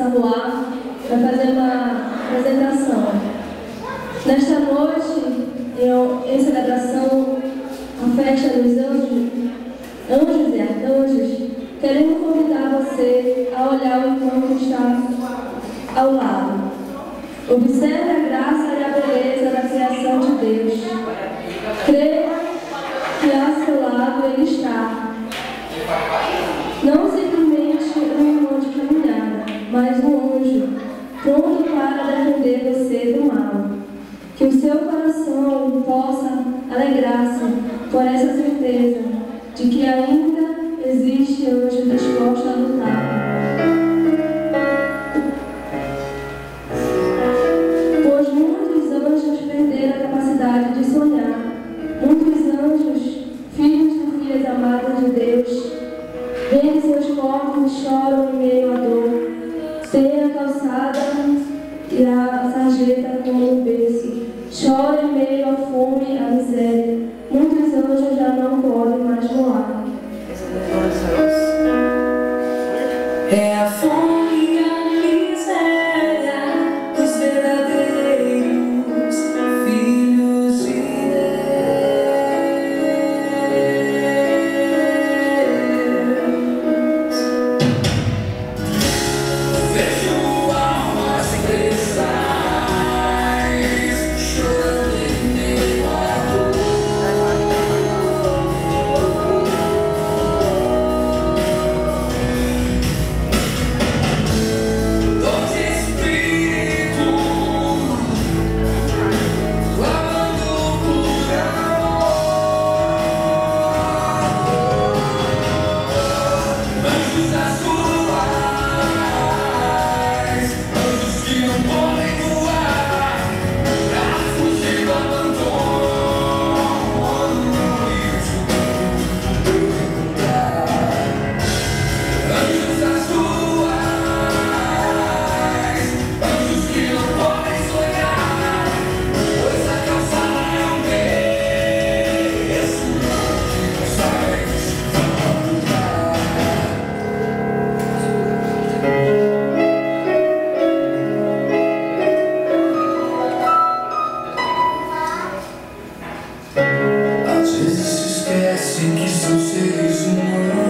Samuá vai fazer uma apresentação. Nesta noite, em celebração à festa dos anjos e arcanjos, queremos convidar você a olhar o irmão que está ao lado. Observe a graça e a beleza da criação de Deus. Creia que ao seu lado Ele está. Não simplesmente um irmão de caminhada, mas um anjo, pronto para defender você do mal. Que o seu coração possa alegrar-se por essa certeza de que ainda existe anjo disposto a lutar. Pois muitos anjos perderam a capacidade de sonhar. Muitos anjos, filhos e filhas amadas de Deus, veem seus corpos e choram em meio à dor. Têm a calçada e a sarjeta como um berço. Choram em meio à fome e à miséria. Muitos anjos já não podem mais voar. É a fome e a miséria dos verdadeiros filhos de Deus. Vejo almas cresçais chorando em meio à dor. Às vezes se esquece que são seres humanos.